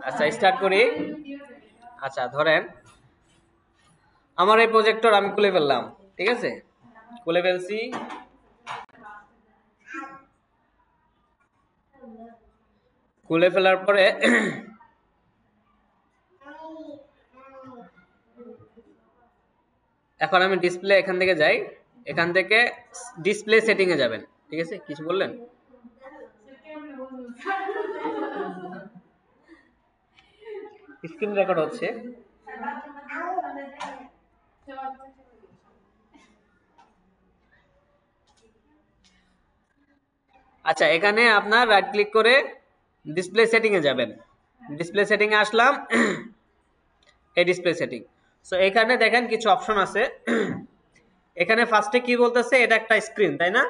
আচ্ছা স্টার্ট করি। আচ্ছা ধরেন আমার এই প্রজেক্টর আমি খুলে ফেললাম, ঠিক আছে, খুলে ফেলছি। খুলে ফেলার পরে এখন আমি ডিসপ্লে এখান থেকে যাই, এখান থেকে ডিসপ্লে সেটিং এ যাবেন, ঠিক আছে। কিছু বললেন? স্ক্রিন রেকর্ড হচ্ছে। আচ্ছা এখানে আপনার রাইট ক্লিক করে ডিসপ্লে সেটিং এ যাবেন। ডিসপ্লে সেটিং এ আসলাম, এই ডিসপ্লে সেটিং। সো এখানে দেখেন কিছু অপশন আছে। এখানে ফার্স্টে কি বলতেছে, এটা একটা স্ক্রিন, তাই না?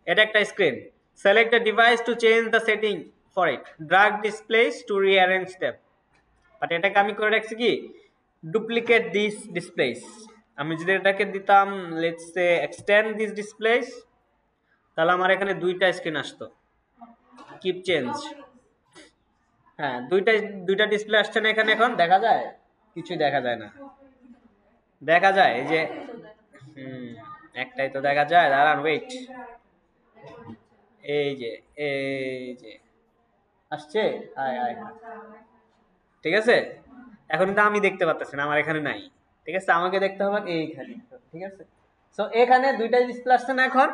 এটা একটা screen. Select the device to change the setting for it, drag displays to rearrange them. But এটাকে আমি করে রাখছি কি, ডুপ্লিকেট দিস ডিসপ্লেস। আমি যদি এটাকে দিতাম let's say extend this displace, তাহলে আমার এখানে দুইটা স্ক্রিন আসতো। কিপ চেঞ্জ, হ্যাঁ দুইটা ডিসপ্লে আসছে না এখানে? এখন দেখা যায়? কিছুই দেখা যায় না। দেখা যায় এই যে একটাই তো দেখা যায়। দাঁড়ান ওয়েট, এই যে আসছে, আয় আয়, ঠিক আছে। এখন কিন্তু আমি দেখতে পাচ্ছি না, আমার এখানে নাই, ঠিক আছে। আমাকে দেখতে হবে এইখানে, ঠিক আছে। সো এখানে দুইটা ডিসপ্লে আসছে না এখন।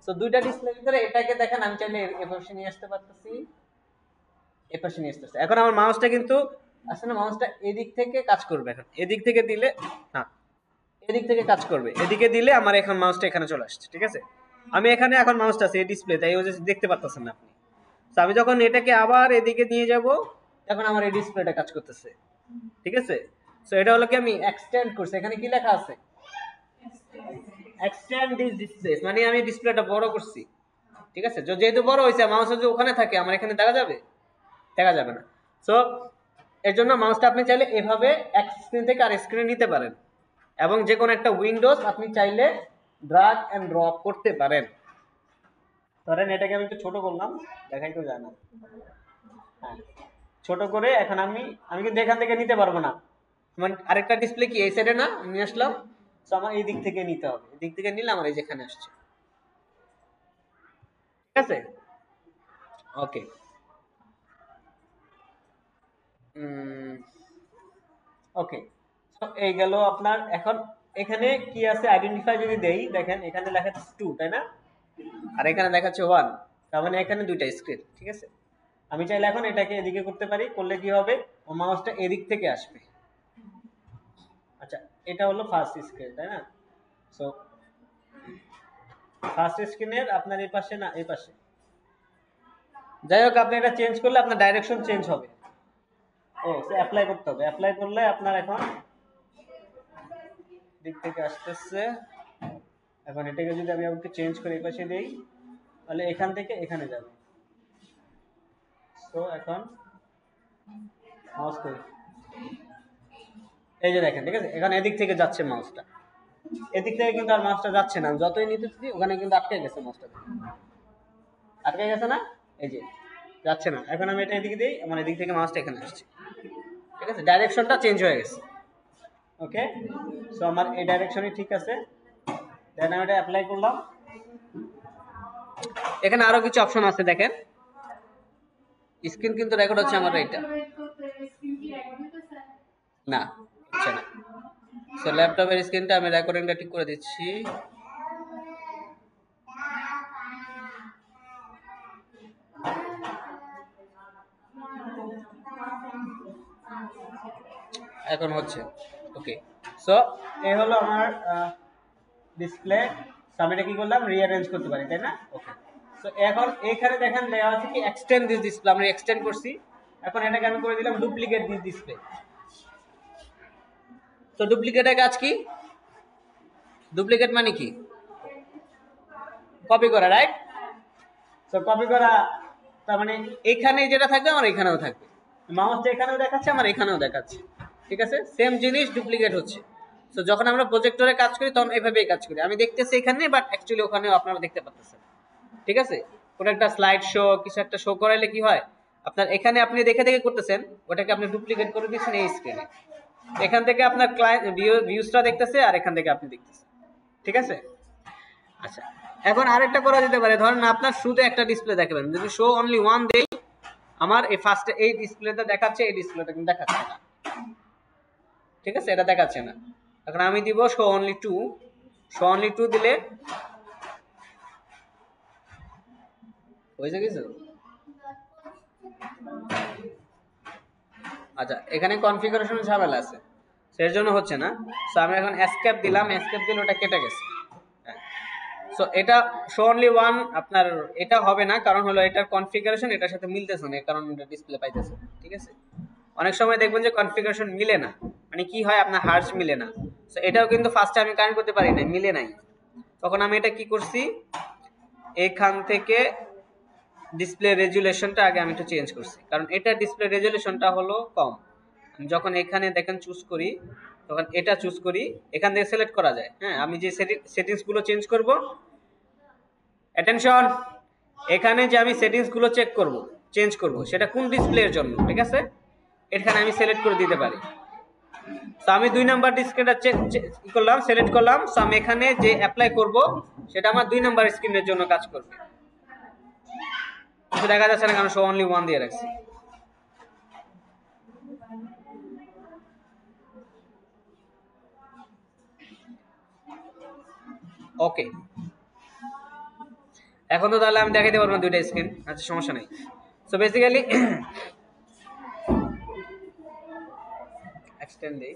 সো দুইটা ডিসপ্লের ভিতরে এটাকে দেখেন, আমি চাইলে এপাশে নিয়ে আসতে পারতেছি, এপাশে নিয়ে আসতেছি। এখন আমার মাউসটা কিন্তু আসলে মাউসটা এদিক থেকে কাজ করবে। এখন এদিক থেকে দিলে, হ্যাঁ এদিক থেকে কাজ করবে, এদিকে দিলে আমার এখন মাউসটা এখানে চলে আসছে, ঠিক আছে। আমি এখানে এখন মাউসটা আছে এই ডিসপ্লে, তাই দেখতে পাচ্ছেন না আপনি। তো আমি যখন এটাকে আবার এদিকে নিয়ে যাব, এখন আমার এই ডিসপ্লেটা কাজ করতেছে, ঠিক আছে। সো এটা হলো কি, আমি এক্সটেন্ড করছি। এখানে কি লেখা আছে? এক্সটেন্ড দিস ডিসপ্লে, মানে আমি ডিসপ্লেটা বড় করছি, ঠিক আছে। যেহেতু বড় হয়েছে, মাউস যদি ওখানে থাকে আমার এখানে দেখা যাবে? দেখা যাবে না। সো এর জন্য মাউসটা আপনি চাইলে এভাবে এক স্ক্রিন থেকে আর স্ক্রিনে নিতে পারেন, এবং যে কোনো একটা উইন্ডোজ আপনি চাইলে ড্র্যাগ এন্ড ড্রপ করতে পারেন। ধরেন এটাকে আমি একটু ছোট করলাম, দেখাই তো যায় না। হ্যাঁ ছোট করে এখন আমি কিন্তু এখান থেকে নিতে পারবো না, মানে আরেকটা ডিসপ্লে কি এই সাইডে না নিয়ে আসলাম। তো আমার এই দিক থেকে নিতে হবে, এই দিক থেকে নিলে আমার এই যেখানে আসছে, ঠিক আছে। ওকে, ওকে। এই গেল আপনার। এখন এখানে কি আছে আইডেন্টিফাই যদি দেই, দেখেন এখানে লেখা আছে 2, তাই না? আর এখানে দেখাচ্ছে 1, তার মানে এখানে দুইটা স্ক্রিন, ঠিক আছে। আমি চাইলে এখন এটাকে এদিকে করতে পারি, করলে কি হবে, ও মাউসটা এদিক থেকে আসবে। আচ্ছা এটা হলো ফার্স্ট স্ক্রিন, তাই না? সো ফার্স্ট স্ক্রিনের আপনার এই পাশে না এই পাশে, যাই হোক আপনি এটা চেঞ্জ করলে আপনার ডাইরেকশন চেঞ্জ হবে। ও অ্যাপ্লাই করতে হবে, অ্যাপ্লাই করলে আপনার এখন দিক থেকে আসতেছে। এখন এটাকে যদি আমি আমাকে চেঞ্জ করে এই পাশে দেই, তাহলে এখান থেকে এখানে যাবে। তো এখন মাউস করি, এই যে দেখেন, ঠিক আছে। এখন এদিক থেকে যাচ্ছে মাউসটা, এদিক থেকে কিন্তু আর মাউসটা যাচ্ছে না। যতই নিতেছি ওখানে কিন্তু আটকে গেছে, মাউসটা আটকে গেছে না, এই যে যাচ্ছে না। এখন আমি এটা এদিকে দিই, আমার এদিক থেকে মাউসটা এখানে আসছে, ঠিক আছে। ডাইরেকশনটা চেঞ্জ হয়ে গেছে। ওকে, সো আমার এই ডাইরেকশনই ঠিক আছে। দেন আমি এটা অ্যাপ্লাই করলাম। এখানে আরো কিছু অপশন আছে দেখেন। স্ক্রিন কিন্তু রেকর্ড হচ্ছে আমার এটা না, হচ্ছে না। সো ল্যাপটপের স্ক্রিনটা আমি রেকর্ডিংটা ঠিক করে দিচ্ছি। এখন হচ্ছে ওকে। সো এই হলো আমার ডিসপ্লে। আমি এটা কি করলাম, রিঅ্যারেঞ্জ করতে পারি, তাই না? ওকে। সো এখন এখানে দেখেন দেওয়া আছে কি এক্সটেন্ড দিস ডিসপ্লে, আমরা এক্সটেন্ড করছি। এখন এটাকে আমি করে দিলাম ডুপ্লিকেট দিস ডিসপ্লে। তো ডুপ্লিকেটের কাজ কি? ডুপ্লিকেট মানে কি? কপি করা, রাইট? সো কপি করা, তার মানে এখানে যেটা থাকবে আমার এখানেও থাকবে। মাউসটা এখানেও দেখাচ্ছে, আমার এখানেও দেখাচ্ছে, ঠিক আছে। সেম জিনিস ডুপ্লিকেট হচ্ছে। সো যখন আমরা প্রজেক্টরে কাজ করি তখন এভাবেই কাজ করি। আমি দেখতেছি এখানে, বাট অ্যাকচুয়ালি ওখানেও আপনারা দেখতে পাচ্ছেন, ঠিক আছে। কোনো একটা স্লাইড শো কিছু একটা শো করাইলে কি হয়, আপনার এখানে আপনি দেখে দেখে করতেছেন, ওটাকে আপনি ডুপ্লিকেট করে দিচ্ছেন এই স্ক্রিনে। এখান থেকে আপনার ক্লায়েন্ট ভিউজটা দেখতেছে আর এখান থেকে আপনি দেখতেছেন, ঠিক আছে? আচ্ছা, এখন আরেকটা করা যেতে পারে, ধরেন আপনার শুধু একটা ডিসপ্লে দেখাবেন, যদি শো অনলি ওয়ান দেই, আমার এই ফার্স্টে এই ডিসপ্লেটা দেখাচ্ছে, এই ডিসপ্লেটা কিন্তু দেখাচ্ছে না, ঠিক আছে? এটা দেখাচ্ছে না। এখন আমি দিব show only two, show only two দিলে হয়েছে কিছু? আচ্ছা, এখানে কনফিগারেশন ঝামেলা আছে, সেই জন্য হচ্ছে না। সো আমি এখন এসকেপ দিলাম, এসকেপ দিলে ওটা কেটে গেছে। সো এটা শো অনলি ওয়ান আপনার এটা হবে না, কারণ হলো এটার কনফিগারেশন এটার সাথে মিলতেছে না, কারণ এটা ডিসপ্লে পাইতেছে, ঠিক আছে? অনেক সময় দেখবেন যে কনফিগারেশন মিলে না, মানে কি হয় আপনার হার্জ মিলে না। সো এটাও কিন্তু ফার্স্টে আমি কানেক্ট করতে পারি না, মিলে নাই। তখন আমি এটা কি করছি, এখান থেকে ডিসপ্লে রেজুলেশনটা আগে আমি একটু চেঞ্জ করছি, কারণ এটা ডিসপ্লে রেজুলেশনটা হলো কম। আমি যখন এখানে দেখেন চুজ করি, তখন এটা চুজ করি, এখান থেকে সিলেক্ট করা যায়। হ্যাঁ, আমি যে সেটিংস গুলো চেঞ্জ করব, অ্যাটেনশন, এখানে যে আমি সেটিংস গুলো চেঞ্জ করব সেটা কোন ডিসপ্লের জন্য, ঠিক আছে? এখানে আমি সিলেক্ট করে দিতে পারি। তো আমি 2 নাম্বার ডিসপ্লেটা করলাম, সিলেক্ট করলাম। সো আমি এখানে যে অ্যাপ্লাই করব সেটা আমার 2 নাম্বার স্ক্রিনের জন্য কাজ করবে। তো দেখা যাচ্ছে না, কারণ শো অনলি ওয়ান দিয়ে রাখছি। ওকে, এখন তো তাহলে আমি দেখাইতে পারবো না দুইটা স্ক্রিন। আচ্ছা, সমস্যা নেই। সো বেসিক্যালি এক্সটেন্ড দেই,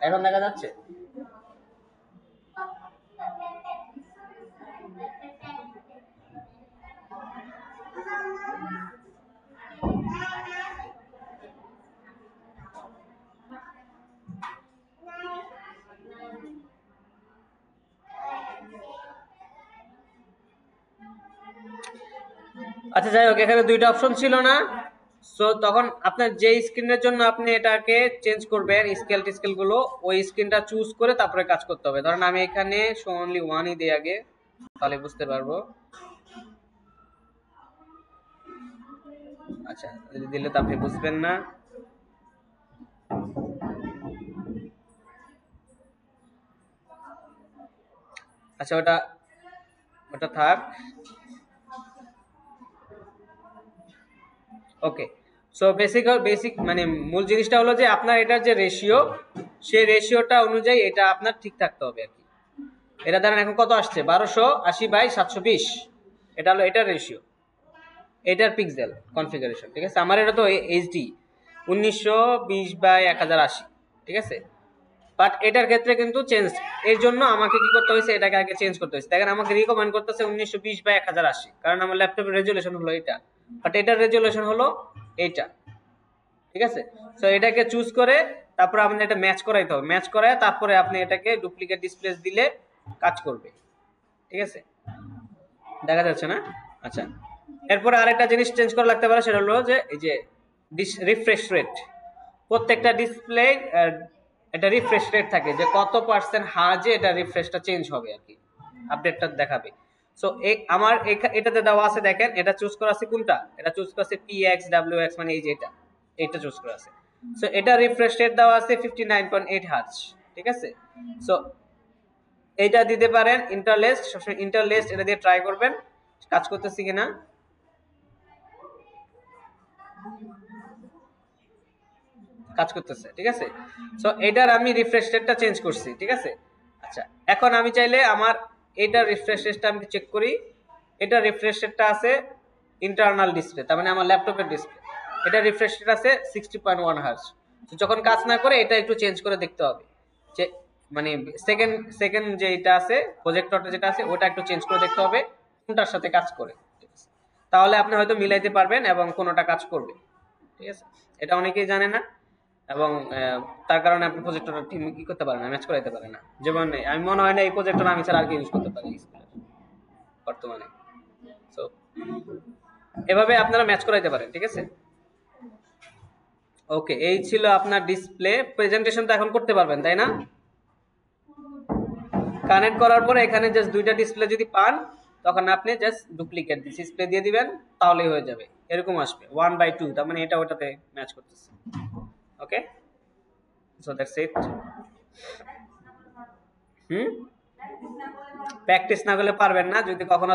এখন দেখা যাচ্ছে। আচ্ছা, যাই হোক, এখানে দুইটা অপশন ছিল না। সো তখন আপনার যে স্ক্রিনের জন্য আপনি এটাকে চেঞ্জ করবেন স্কেল গুলো, ওই স্ক্রিনটা চুজ করে তারপরে কাজ করতে হবে। ধরেন আমি এখানে শো অনলি ওয়ানই দিই আগে, তাহলে বুঝতে পারবো। আচ্ছা, দিলে তো আপনি বুঝবেন না। আচ্ছা, ওটা থাক। ওকে, সো বেসিক মানে মূল জিনিসটা হলো যে আপনার এটার যে রেশিও, সেই রেশিওটা অনুযায়ী এটা আপনার ঠিক থাকতে হবে আর কি। এটা ধরেন এখন কত আসছে, 1280/720, এটা হলো এটার রেশিও, এটার পিক্সেল কনফিগারেশন, ঠিক আছে? আমার এটা তো এইচডি 1920/1080, ঠিক আছে? বাট এটার ক্ষেত্রে কিন্তু চেঞ্জ, এর জন্য আমাকে কি করতে হয়েছে, এটাকে আগে চেঞ্জ করতে হয়েছে। দেখেন আমাকে রিকমেন্ড করতেছে 1920/1080, কারণ আমার ল্যাপটপের রেজুলেশন হলো এটা, বাট এটার রেজুলেশন হলো এইটা, ঠিক আছে? সো এটাকে চুজ করে তারপরে আপনি এটা ম্যাচ করাইতে হবে, ম্যাচ করায় তারপরে আপনি এটাকে ডুপ্লিকেট ডিসপ্লে দিলে কাজ করবে, ঠিক আছে? দেখা যাচ্ছে না? আচ্ছা, এরপরে আরেকটা জিনিস চেঞ্জ করা লাগতে পারে, সেটা হলো যে এই যে রিফ্রেশ রেট। প্রত্যেকটা ডিসপ্লে এটা রিফ্রেশ রেট থাকে, যে কত পার্সেন্ট হার্জে এটা রিফ্রেশটা চেঞ্জ হবে আর কি, আপডেটটা দেখাবে। সো আমার এটাতে দেওয়া আছে, দেখেন এটা চুজ করা আছে কোনটা, এটা চুজ করা আছে PXWX, মানে এই যে এটা চুজ করা আছে। সো এটা রিফ্রেশ রেট দেওয়া আছে 59.8 হার্জ, ঠিক আছে? সো এইটা দিতে পারেন। ইন্টারলেস্ট, সবসময় ইন্টারলেস্ট এটা দিয়ে ট্রাই করবেন কাজ করতেছে কিনা। কাজ করতেছে, ঠিক আছে? সো এটার আমি রিফ্রেশ রেটটা চেঞ্জ করছি, ঠিক আছে? আচ্ছা, এখন আমি চাইলে আমার এটার রিফ্রেশ রেটটা আমি চেক করি। এটা রিফ্রেশ রেটটা আছে ইন্টারনাল ডিসপ্লে, তার মানে আমার ল্যাপটপের ডিসপ্লে, এটা রিফ্রেশ রেট আছে 60.1 হার্জ। তো যখন কাজ না করে এটা একটু চেঞ্জ করে দেখতে হবে, যে মানে সেকেন্ড যে এটা আছে প্রজেক্টরটা যেটা আছে ওটা একটু চেঞ্জ করে দেখতে হবে কোনটার সাথে কাজ করে, ঠিক আছে? তাহলে আপনি হয়তো মিলাইতে পারবেন এবং কোনোটা কাজ করবে, ঠিক আছে? এটা অনেকেই জানে না, এবং তার কারণে আপনি প্রজেক্টরটা ঠিক কি করতে পারেন না, ম্যাচ করাইতে পারেন না। যেমন আমি মনে হয় না এই প্রজেক্টর আমি ছাড়া আর কি ইউজ করতে পারি বর্তমানে। সো এভাবে আপনারা ম্যাচ করাইতে পারেন, ঠিক আছে? ওকে, এই ছিল আপনার ডিসপ্লে। প্রেজেন্টেশন তো এখন করতে পারবেন, তাই না? কানেক্ট করার পরে এখানে জাস্ট দুইটা ডিসপ্লে যদি পান, তখন আপনি জাস্ট ডুপ্লিকেট ডিসপ্লে দিয়ে দিবেন, তাহলেই হয়ে যাবে। এরকম আসবে 1/2, তার মানে এটা ওটাতে ম্যাচ করতেছে। ওকে, সো দ্যাটস ইট। প্র্যাকটিস না করলে পারবেন না, যদি কখনো